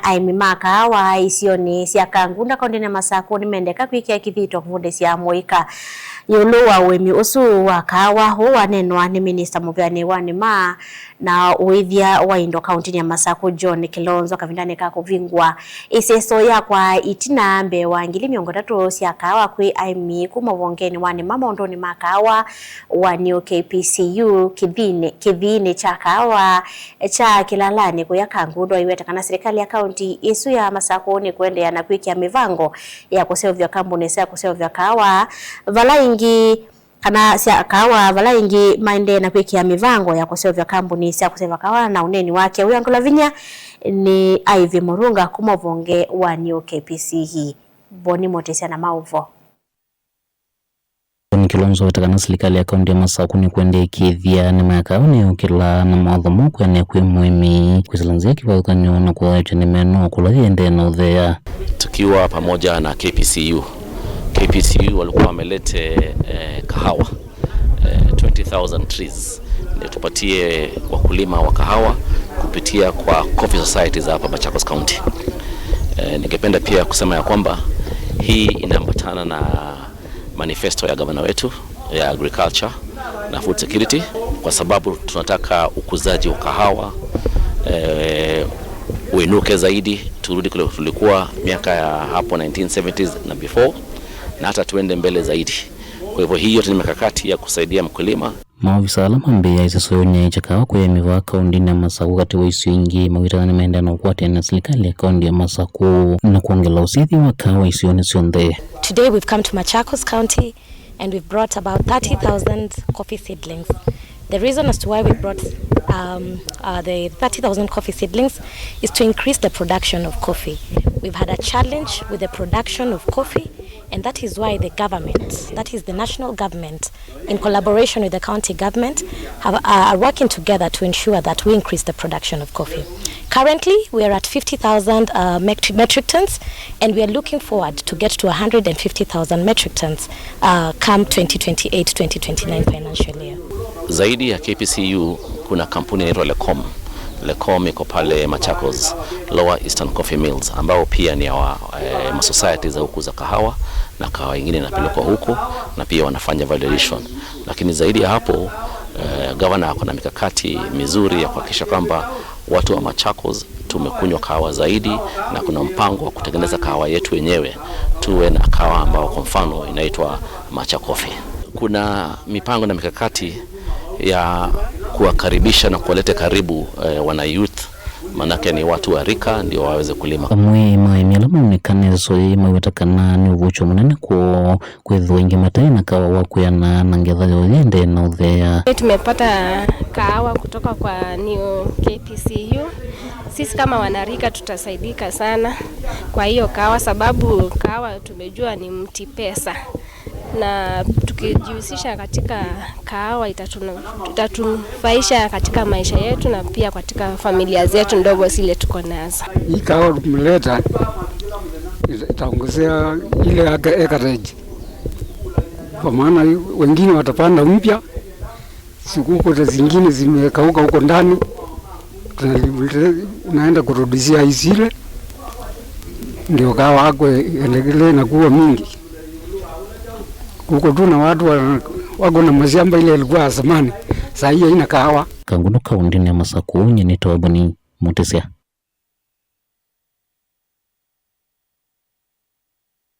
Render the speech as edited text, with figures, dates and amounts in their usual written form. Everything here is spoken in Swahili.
aimi makawa isioni cia Kangunda kaunti ya Masako nimendeka kwikia kithito kuvunde cia Moika yulu wa wemi usu wa kawa ho wanenwa ni Minister Muvyani wa Nima na uithia wa Indo kaunti ya Masako John Kilonzo kavindane ka kuvingwa iseso ya kwa itina mbe wa ngili miongo tatu cia kawa kwi aimi kuma wongeni wa Nima mondoni makawa wa New KPCU kithine cha kawa cha Kilalani kuya Kangundo iwetakana serikali ya kaunti isu ya Masako ni kuendea na kwikia mivango ya kusevya kampuni cia kusevya kawa vala kana cia kawa vala ingi maende na kwikia mivango ya kusevya kampuni cia kusevya kawa na uneni wake uya Ngulavinya ni Ivy Murunga kuma vonge wa New KPCU boni motesia na mauvo Kilonzo watakana serikali ya kaunti ya Masako ni kuendea kithia ni makaoni ukila na mwadhamu kwene kwi muhimi kwisalanzia kivakanyo na kuwacha ni meno kulahiende na udhea tukiwa pamoja na KPCU walikuwa wamelete kahawa 20,000 trees ndio tupatie wakulima wa kahawa kupitia kwa coffee societies hapa Machakos County. Ningependa pia kusema ya kwamba hii inaambatana na manifesto ya gavana wetu ya agriculture na food security kwa sababu tunataka ukuzaji wa kahawa uinuke zaidi, turudi kule tulikuwa miaka ya hapo 1970s na before na hata tuende mbele zaidi. Kwa hivyo hiyo ni mikakati ya kusaidia mkulima. Maafisa alama mbea isasonya chakawa kwa miva kaunti ya Masako kati wa isingi mawita na maenda na ukwate na serikali ya kaunti ya Masako na kuongela usithi wa kawa isione sionde. Today we've come to Machakos County and we've brought about 30,000 coffee seedlings. The reason as to why we brought the 30,000 coffee seedlings is to increase the production of coffee. We've had a challenge with the production of coffee, and that is why the government, that is the national government, in collaboration with the county government, are working together to ensure that we increase the production of coffee. Currently, we are at 50,000 metric tons, and we are looking forward to get to 150,000 metric tons come 2028-2029 financial year. Zaidi ya KPCU kuna kampuni inaitwa Lecom iko pale Machakos Lower Eastern Coffee Mills ambao pia ni wa societies za huku za kahawa na kahawa nyingine inapelekwa huko na pia wanafanya validation. Lakini zaidi ya hapo governor ako na mikakati mizuri ya kuhakikisha kwamba watu wa Machakos tumekunywa kahawa zaidi na kuna mpango wa kutengeneza kahawa yetu wenyewe tuwe na kahawa ambao kwa mfano inaitwa Macha Coffee. Kuna mipango na mikakati ya kuwakaribisha na kuwaleta karibu wana youth manake ni watu wa rika ndio waweze kulima. Amwe maimela monekane soe mawetakana ni uvucho munene ko kwetho ingi matai na kawa wakuyana na ngetha yende na udhea. Tumepata kahawa kutoka kwa New KPCU. Sisi kama wanarika tutasaidika sana kwa hiyo kahawa sababu kahawa tumejua ni mti pesa. Na tukijihusisha katika kahawa itatufaisha katika maisha yetu na pia katika familia zetu ndogo zile tuko nazo. Hii kahawa tumeleta itaongezea ile acreage. Kwa maana wengine watapanda mpya, siku zingine zimekauka huko ndani, tunaenda kurudishia isile ndio kahawa yako endelee na kuwa mingi. Huko tuna watu wako na mashamba ile ilikuwa zamani, sasa hii haina kahawa. Kangundo kaunti ya Masako nyene tobani Motesia.